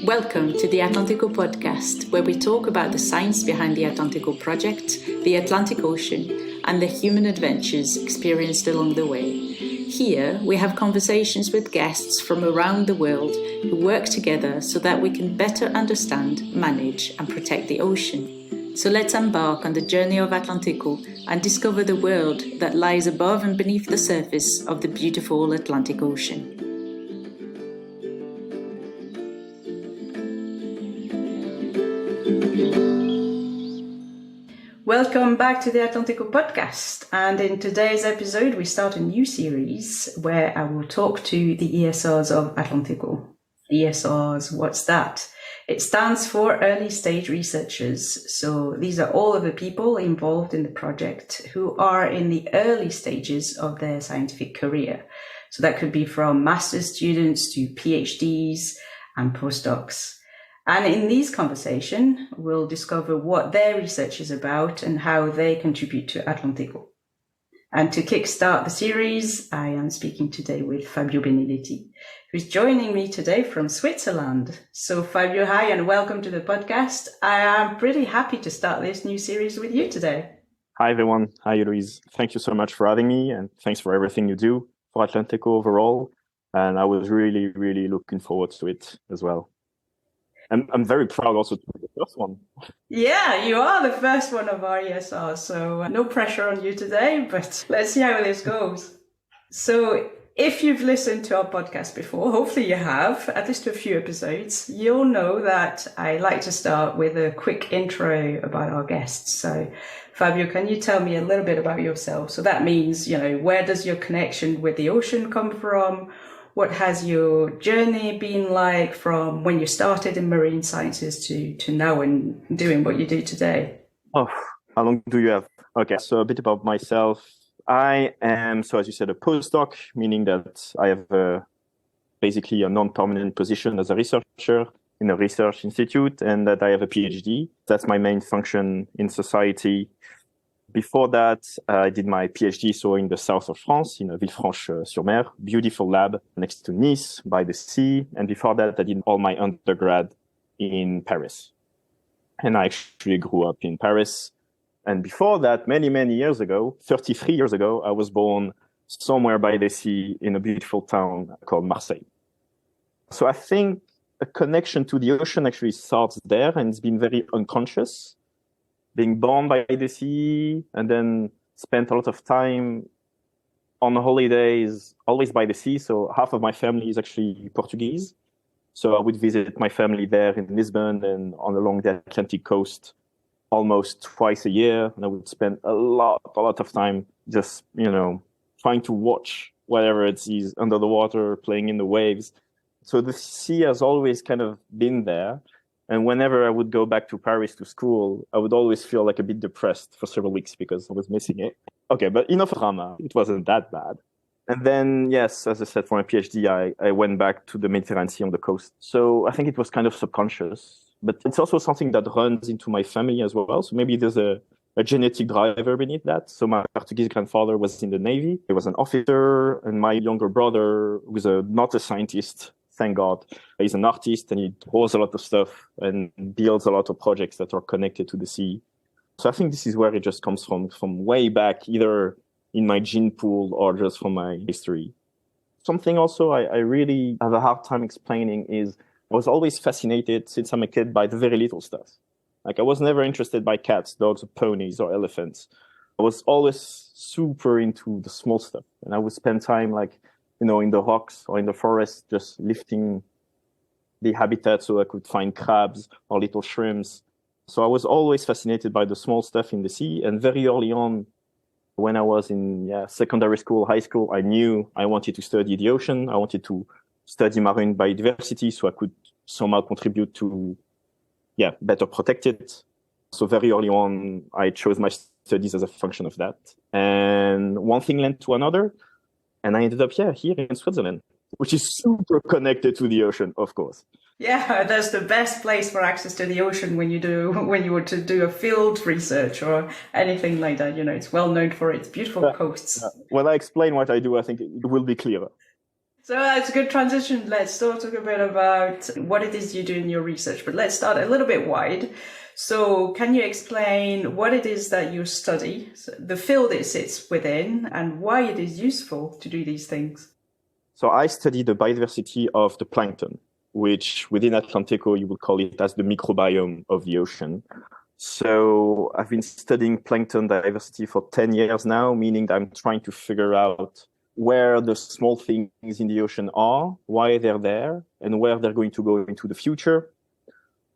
Welcome to the AtlantECO podcast, where we talk about the science behind the AtlantECO project, the Atlantic Ocean, and the human adventures experienced along the way. Here, we have conversations with guests from around the world who work together so that we can better understand, manage, and protect the ocean. So let's embark on the journey of AtlantECO and discover the world that lies above and beneath the surface of the beautiful Atlantic Ocean. Welcome back to the AtlantECO podcast, and in today's episode we start a new series where I will talk to the ESRs of AtlantECO. ESRs, what's that? It stands for Early Stage Researchers, so these are all of the people involved in the project who are in the early stages of their scientific career. So that could be from master's students to PhDs and postdocs. And in these conversations, we'll discover what their research is about and how they contribute to AtlantECO. And to kickstart the series, I am speaking today with Fabio Benedetti, who's joining me today from Switzerland. So Fabio, hi, and welcome to the podcast. I am pretty happy to start this new series with you today. Hi, everyone. Hi, Louise. Thank you so much for having me, and thanks for everything you do for AtlantECO overall. And I was really looking forward to it as well. I'm very proud also to be the first one. Yeah, you are the first one of our ESR, so no pressure on you today, but let's see how this goes. So if you've listened to our podcast before, hopefully you have, at least a few episodes, you'll know that I like to start with a quick intro about our guests. So Fabio, can you tell me a little bit about yourself? So that means, where does your connection with the ocean come from? What has your journey been like from when you started in marine sciences to now and doing what you do today? Oh, how long do you have? Okay, so a bit about myself. I am, so as you said, a postdoc, meaning that I have basically a non-permanent position as a researcher in a research institute, and that I have a PhD. That's my main function in society. Before that, I did my PhD in the south of France, in Villefranche-sur-Mer, beautiful lab next to Nice by the sea. And before that, I did all my undergrad in Paris. And I actually grew up in Paris. And before that, many years ago, 33 years ago, I was born somewhere by the sea in a beautiful town called Marseille. So I think a connection to the ocean actually starts there, and it's been very unconscious. Being born by the sea and then spent a lot of time on holidays, always by the sea. So half of my family is actually Portuguese. So I would visit my family there in Lisbon and along the Atlantic coast almost twice a year. And I would spend a lot of time just, trying to watch whatever it is under the water, playing in the waves. So the sea has always kind of been there. And whenever I would go back to Paris to school, I would always feel like a bit depressed for several weeks because I was missing it. Okay, but enough drama. It wasn't that bad. And then, yes, as I said, for my PhD, I went back to the Mediterranean Sea on the coast. So I think it was kind of subconscious. But it's also something that runs into my family as well. So maybe there's a genetic driver beneath that. So my Portuguese grandfather was in the Navy. He was an officer. And my younger brother was not a scientist. Thank God. He's an artist and he draws a lot of stuff and builds a lot of projects that are connected to the sea. So I think this is where it just comes from way back, either in my gene pool or just from my history. Something also I really have a hard time explaining is I was always fascinated since I'm a kid by the very little stuff. Like I was never interested by cats, dogs, or ponies or elephants. I was always super into the small stuff. And I would spend time in the rocks or in the forest, just lifting the habitat so I could find crabs or little shrimps. So I was always fascinated by the small stuff in the sea. And very early on, when I was in secondary school, high school, I knew I wanted to study the ocean. I wanted to study marine biodiversity so I could somehow contribute to, better protect it. So very early on, I chose my studies as a function of that. And one thing led to another. And I ended up here in Switzerland, which is super connected to the ocean, of course. Yeah, that's the best place for access to the ocean when you were to do a field research or anything like that. It's well known for its beautiful coasts. When I explain what I do, I think it will be clearer. So that's a good transition. Let's start talking a bit about what it is you do in your research, but let's start a little bit wide. So can you explain what it is that you study, the field it sits within, and why it is useful to do these things? So I study the biodiversity of the plankton, which within AtlantECO, you would call it as the microbiome of the ocean. So I've been studying plankton diversity for 10 years now, meaning I'm trying to figure out where the small things in the ocean are, why they're there, and where they're going to go into the future.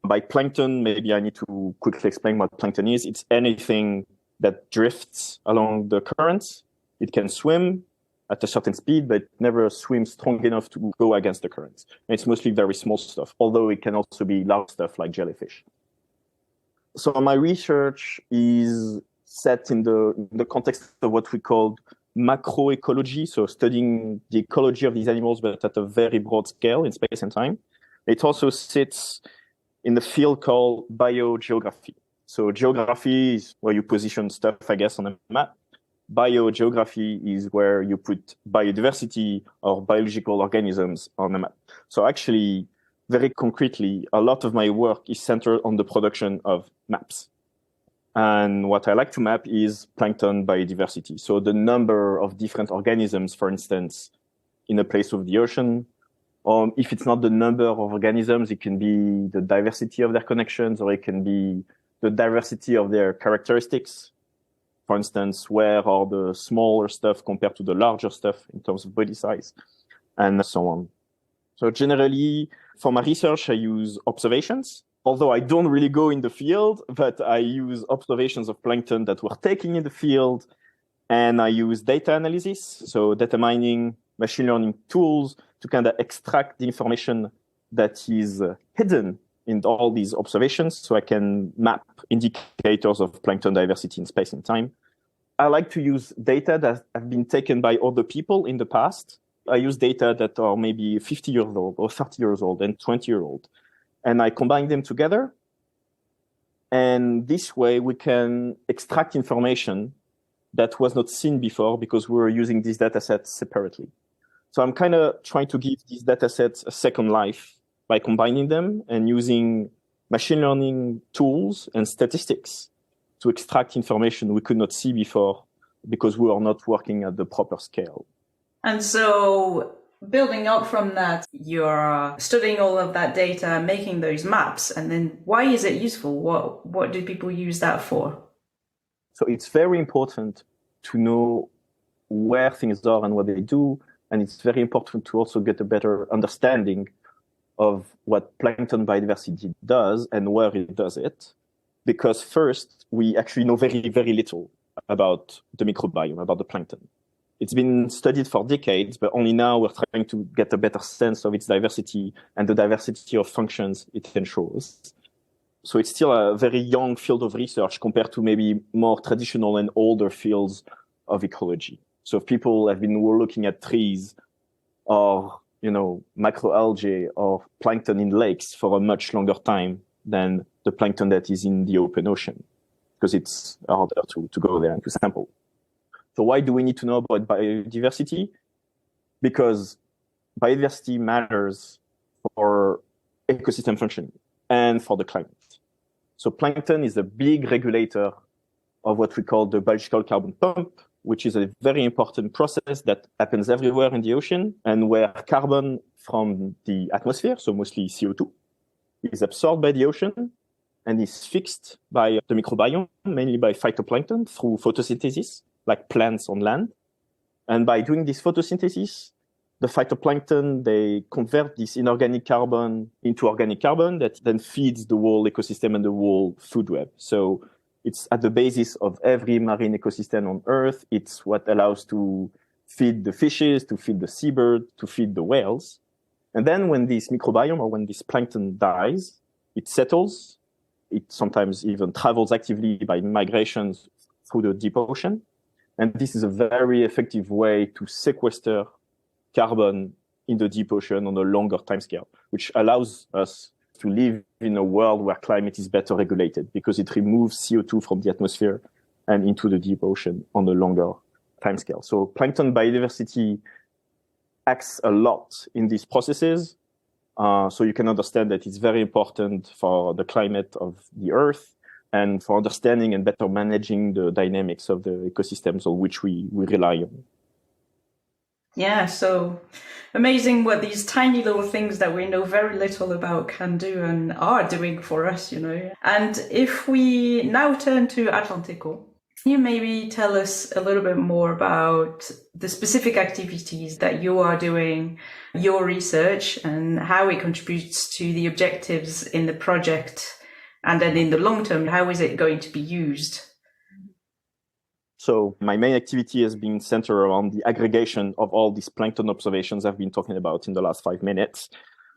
By plankton, maybe I need to quickly explain what plankton is. It's anything that drifts along the currents. It can swim at a certain speed, but never swims strong enough to go against the currents. And it's mostly very small stuff, although it can also be large stuff like jellyfish. So my research is set in the context of what we call macroecology, so studying the ecology of these animals, but at a very broad scale in space and time. It also sits in the field called biogeography. So geography is where you position stuff, I guess, on a map. Biogeography is where you put biodiversity or biological organisms on a map. So actually, very concretely, a lot of my work is centered on the production of maps. And what I like to map is plankton biodiversity. So the number of different organisms, for instance, in a place of the ocean. If it's not the number of organisms, it can be the diversity of their connections, or it can be the diversity of their characteristics. For instance, where are the smaller stuff compared to the larger stuff in terms of body size, and so on. So generally, for my research, I use observations. Although I don't really go in the field, but I use observations of plankton that were taken in the field, and I use data analysis, so data mining, machine learning tools to kind of extract the information that is hidden in all these observations, so I can map indicators of plankton diversity in space and time. I like to use data that have been taken by other people in the past. I use data that are maybe 50 years old or 30 years old and 20 years old. And I combine them together. And this way we can extract information that was not seen before because we were using these data sets separately. So I'm kind of trying to give these data sets a second life by combining them and using machine learning tools and statistics to extract information we could not see before because we are not working at the proper scale. And so building up from that, you're studying all of that data, making those maps, and then why is it useful? What do people use that for? So it's very important to know where things are and what they do. And it's very important to also get a better understanding of what plankton biodiversity does and where it does it. Because first, we actually know very, very little about the microbiome, about the plankton. It's been studied for decades, but only now we're trying to get a better sense of its diversity and the diversity of functions it ensures. So it's still a very young field of research compared to maybe more traditional and older fields of ecology. So if people have been looking at trees or, macroalgae or plankton in lakes for a much longer time than the plankton that is in the open ocean, because it's harder to go there and to sample. So why do we need to know about biodiversity? Because biodiversity matters for ecosystem functioning and for the climate. So plankton is a big regulator of what we call the biological carbon pump, which is a very important process that happens everywhere in the ocean and where carbon from the atmosphere, so mostly CO2, is absorbed by the ocean and is fixed by the microbiome, mainly by phytoplankton through photosynthesis, like plants on land. And by doing this photosynthesis, the phytoplankton, they convert this inorganic carbon into organic carbon that then feeds the whole ecosystem and the whole food web. So it's at the basis of every marine ecosystem on Earth. It's what allows to feed the fishes, to feed the seabird, to feed the whales. And then when this microbiome or when this plankton dies, it settles. It sometimes even travels actively by migrations through the deep ocean. And this is a very effective way to sequester carbon in the deep ocean on a longer timescale, which allows us to live in a world where climate is better regulated because it removes CO2 from the atmosphere and into the deep ocean on a longer timescale. So plankton biodiversity acts a lot in these processes. So you can understand that it's very important for the climate of the Earth and for understanding and better managing the dynamics of the ecosystems on which we rely on. Yeah, so amazing what these tiny little things that we know very little about can do and are doing for us, you know. And if we now turn to AtlantECO, can you maybe tell us a little bit more about the specific activities that you are doing, your research, and how it contributes to the objectives in the project? And then in the long term, how is it going to be used? So my main activity has been centered around the aggregation of all these plankton observations I've been talking about in the last 5 minutes.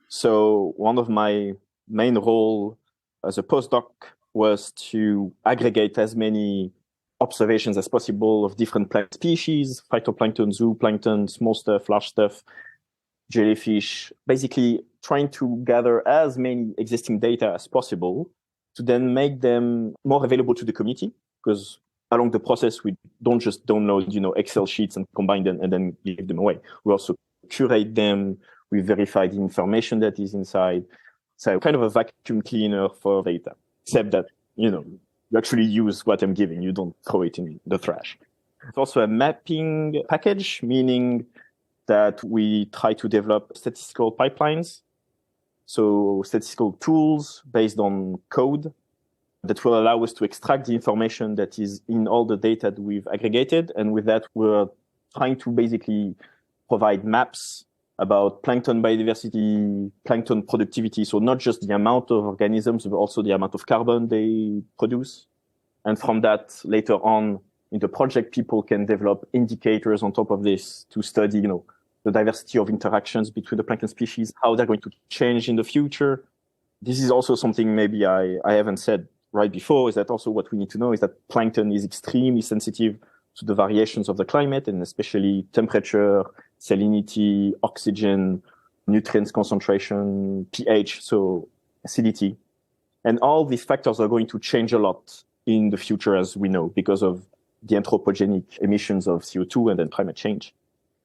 So one of my main role as a postdoc was to aggregate as many observations as possible of different plant species, phytoplankton, zooplankton, small stuff, large stuff, jellyfish, basically trying to gather as many existing data as possible to then make them more available to the community, because along the process, we don't just download, Excel sheets and combine them and then give them away. We also curate them. We verify the information that is inside. So kind of a vacuum cleaner for data, except that, you actually use what I'm giving. You don't throw it in the trash. It's also a mapping package, meaning that we try to develop statistical pipelines. So statistical tools based on code that will allow us to extract the information that is in all the data that we've aggregated. And with that, we're trying to basically provide maps about plankton biodiversity, plankton productivity. So not just the amount of organisms, but also the amount of carbon they produce. And from that, later on in the project, people can develop indicators on top of this to study, the diversity of interactions between the plankton species, how they're going to change in the future. This is also something maybe I haven't said right before, is that also what we need to know is that plankton is extremely sensitive to the variations of the climate, and especially temperature, salinity, oxygen, nutrients concentration, pH, so acidity. And all these factors are going to change a lot in the future, as we know, because of the anthropogenic emissions of CO2 and then climate change.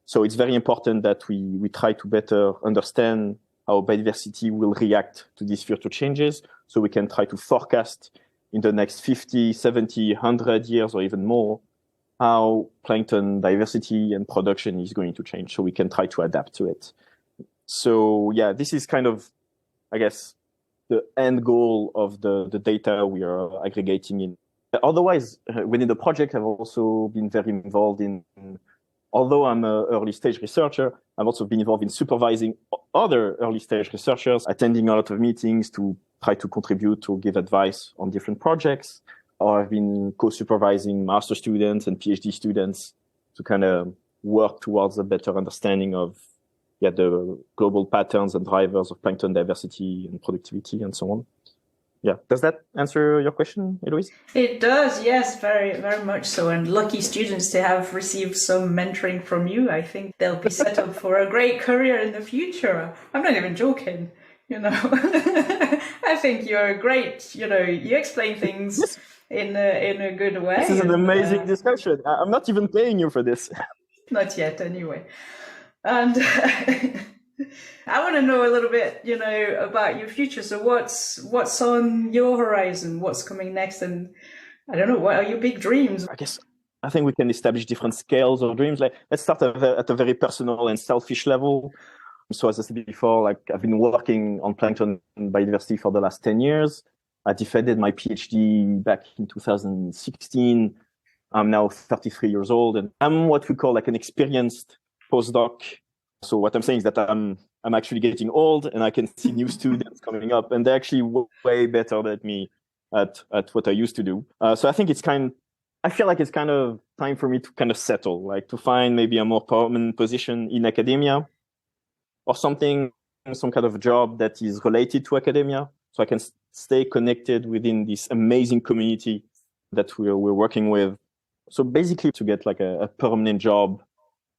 So it's very important that we try to better understand how biodiversity will react to these future changes, so we can try to forecast in the next 50, 70, 100 years or even more how plankton diversity and production is going to change, so we can try to adapt to it. So yeah, this is kind of, I guess, the end goal of the data we are aggregating in. Otherwise, within the project, I've also been very involved in, although I'm an early stage researcher, I've also been involved in supervising other early stage researchers, attending a lot of meetings to try to contribute to give advice on different projects. Or I've been co-supervising master students and PhD students to kind of work towards a better understanding of the global patterns and drivers of plankton diversity and productivity and so on. Yeah. Does that answer your question, Eloise? It does, yes, very, very much so. And lucky students to have received some mentoring from you. I think they'll be set up for a great career in the future. I'm not even joking, I think you're great. You explain things in a good way. This is an amazing discussion. I'm not even paying you for this. Not yet, anyway. And I want to know a little bit, about your future. So what's on your horizon? What's coming next? And I don't know, what are your big dreams? I think we can establish different scales of dreams. Let's start at a very personal and selfish level. So as I said before, I've been working on plankton biodiversity for the last 10 years. I defended my PhD back in 2016. I'm now 33 years old, and I'm what we call an experienced postdoc. So what I'm saying is that I'm actually getting old, and I can see new students coming up, and they're actually way better than me at what I used to do. So I think I feel like it's kind of time for me to kind of settle, to find maybe a more permanent position in academia or some kind of job that is related to academia, so I can stay connected within this amazing community that we're working with. So basically to get a permanent job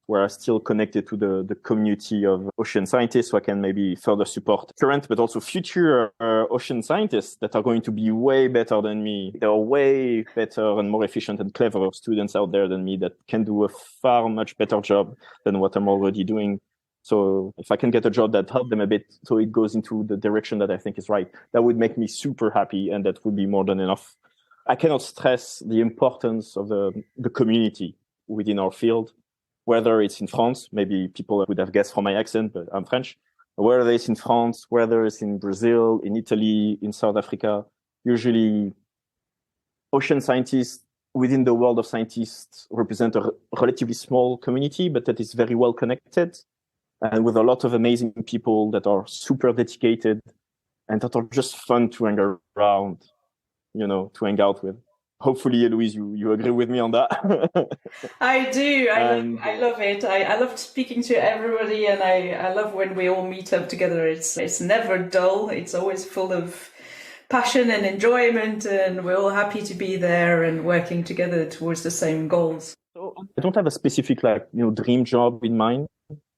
where I'm still connected to the community of ocean scientists, so I can maybe further support current, but also future ocean scientists that are going to be way better than me. There are way better and more efficient and clever students out there than me that can do a far much better job than what I'm already doing. So if I can get a job that helps them a bit, so it goes into the direction that I think is right, that would make me super happy, and that would be more than enough. I cannot stress the importance of the community within our field, whether it's in France, maybe people would have guessed from my accent, but I'm French, whether it's in France, whether it's in Brazil, in Italy, in South Africa. Usually ocean scientists within the world of scientists represent a relatively small community, but that is very well connected and with a lot of amazing people that are super dedicated and that are just fun to hang around, to hang out with. Hopefully, Louise, you agree with me on that. I do. I love it. I love speaking to everybody, and I love when we all meet up together. It's never dull. It's always full of passion and enjoyment, and we're all happy to be there and working together towards the same goals. So I don't have a specific dream job in mind.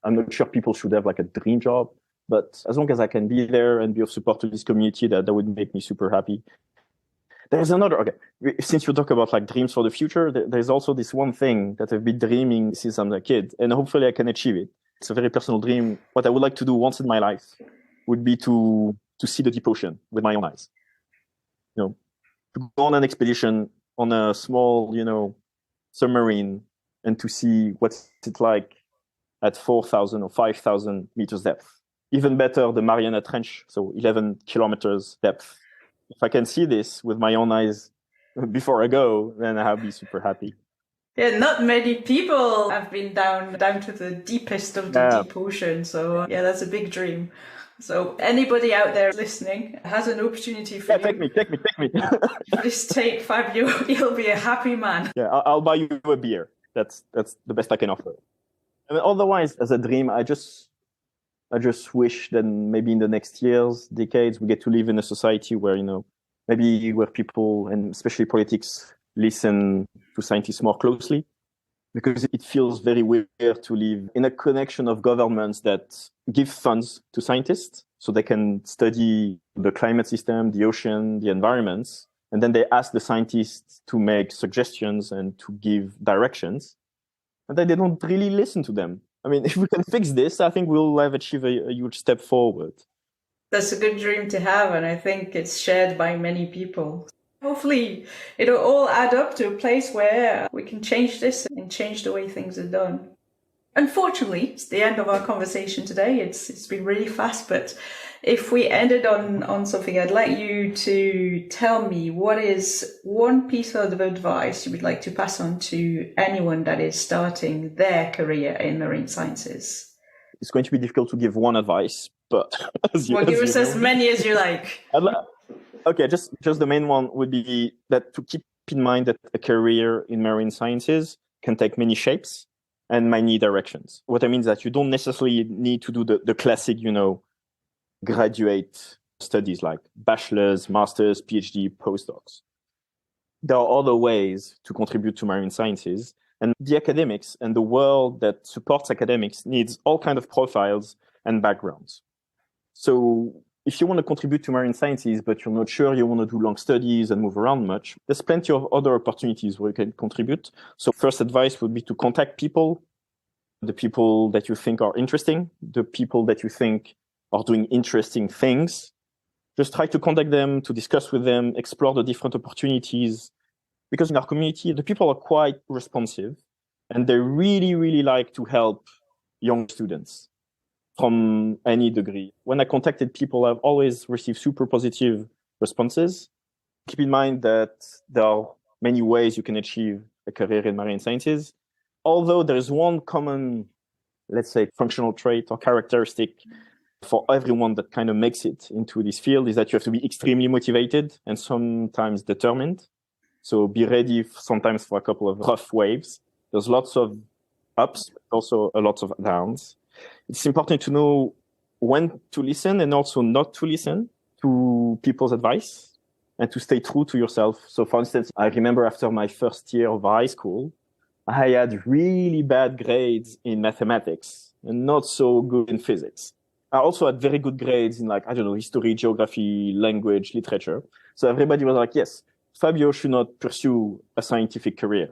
I'm not sure people should have a dream job, but as long as I can be there and be of support to this community, that would make me super happy. There's another, since you talk about dreams for the future, there's also this one thing that I've been dreaming since I'm a kid, and hopefully I can achieve it. It's a very personal dream. What I would like to do once in my life would be to see the deep ocean with my own eyes. To go on an expedition on a small, submarine and to see what's it like at 4,000 or 5,000 meters depth. Even better, the Mariana Trench, so 11 kilometers depth. If I can see this with my own eyes before I go, then I'll be super happy. Yeah, not many people have been down to the deepest of the deep ocean. So that's a big dream. So anybody out there listening has an opportunity for you. Take me. Please take Fabio. He'll be a happy man. Yeah, I'll buy you a beer. That's the best I can offer. I mean, otherwise, as a dream, I just wish that maybe in the next years, decades, we get to live in a society where, maybe where people, and especially politics, listen to scientists more closely, because it feels very weird to live in a connection of governments that give funds to scientists so they can study the climate system, the ocean, the environments, and then they ask the scientists to make suggestions and to give directions, and then they don't really listen to them. I mean, if we can fix this, I think we'll have achieved a huge step forward. That's a good dream to have, and I think it's shared by many people. Hopefully, it'll all add up to a place where we can change this and change the way things are done. Unfortunately, it's the end of our conversation today. It's been really fast, but if we ended on something, I'd like you to tell me what is one piece of advice you would like to pass on to anyone that is starting their career in marine sciences. It's going to be difficult to give one advice, but give us as many as you like. Okay, just the main one would be that to keep in mind that a career in marine sciences can take many shapes and many directions. What I mean is that you don't necessarily need to do the classic, graduate studies like bachelor's, master's, PhD, postdocs. There are other ways to contribute to marine sciences, and the academics and the world that supports academics needs all kinds of profiles and backgrounds. So if you want to contribute to marine sciences, but you're not sure you want to do long studies and move around much, there's plenty of other opportunities where you can contribute. So first advice would be to contact people, the people that you think are interesting, the people that you think are doing interesting things. Just try to contact them, to discuss with them, explore the different opportunities. Because in our community, the people are quite responsive and they really, really like to help young students from any degree. When I contacted people, I've always received super positive responses. Keep in mind that there are many ways you can achieve a career in marine sciences. Although there is one common, let's say, functional trait or characteristic for everyone that kind of makes it into this field is that you have to be extremely motivated and sometimes determined. So be ready sometimes for a couple of rough waves. There's lots of ups, but also a lot of downs. It's important to know when to listen and also not to listen to people's advice and to stay true to yourself. So for instance, I remember after my first year of high school, I had really bad grades in mathematics and not so good in physics. I also had very good grades in history, geography, language, literature. So everybody was like, yes, Fabio should not pursue a scientific career.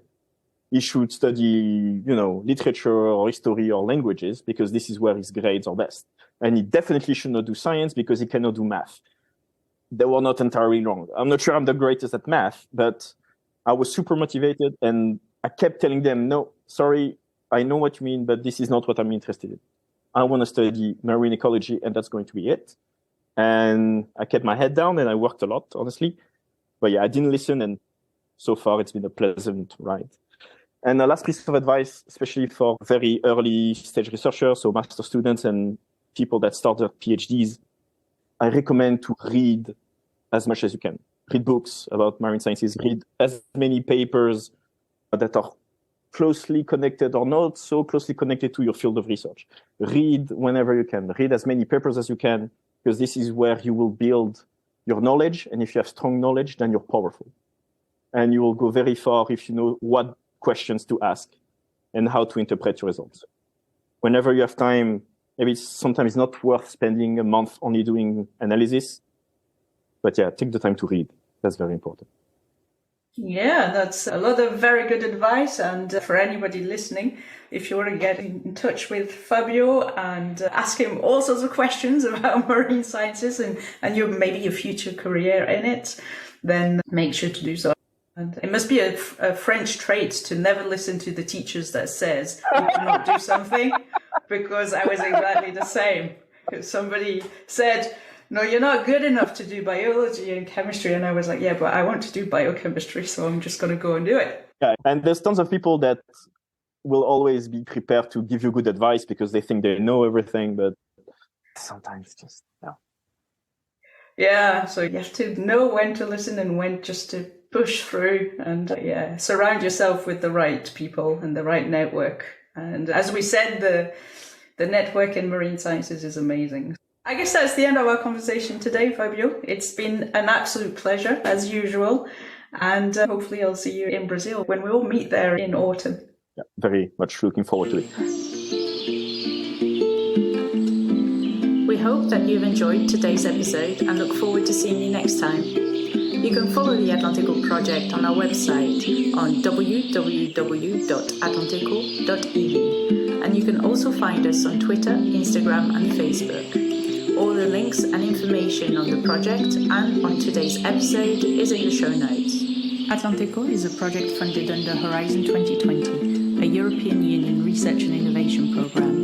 he should study, literature or history or languages because this is where his grades are best. And he definitely should not do science because he cannot do math. They were not entirely wrong. I'm not sure I'm the greatest at math, but I was super motivated and I kept telling them, no, sorry, I know what you mean, but this is not what I'm interested in. I want to study marine ecology and that's going to be it. And I kept my head down and I worked a lot, honestly. But yeah, I didn't listen. And so far it's been a pleasant ride. And the last piece of advice, especially for very early stage researchers, so master students and people that start their PhDs, I recommend to read as much as you can. Read books about marine sciences, read as many papers that are closely connected or not so closely connected to your field of research. Read whenever you can. Read as many papers as you can, because this is where you will build your knowledge. And if you have strong knowledge, then you're powerful. And you will go very far if you know what questions to ask and how to interpret your results. Whenever you have time, maybe sometimes it's not worth spending a month only doing analysis, but yeah, take the time to read. That's very important. Yeah, that's a lot of very good advice. And for anybody listening, if you want to get in touch with Fabio and ask him all sorts of questions about marine sciences and maybe your future career in it, then make sure to do so. And it must be a French trait to never listen to the teachers that says you cannot do something, because I was exactly the same. Somebody said, no, you're not good enough to do biology and chemistry. And I was like, yeah, but I want to do biochemistry, so I'm just going to go and do it. Yeah, and there's tons of people that will always be prepared to give you good advice because they think they know everything, but sometimes just, no. Yeah, so you have to know when to listen and when just to push through and surround yourself with the right people and the right network. And as we said, the network in marine sciences is amazing. I guess that's the end of our conversation today, Fabio. It's been an absolute pleasure, as usual. And hopefully I'll see you in Brazil when we all meet there in autumn. Yeah, very much looking forward to it. We hope that you've enjoyed today's episode and look forward to seeing you next time. You can follow the AtlantECO project on our website on www.atlanteco.eu, and you can also find us on Twitter, Instagram and Facebook. All the links and information on the project and on today's episode is in the show notes. AtlantECO is a project funded under Horizon 2020, a European Union research and innovation programme.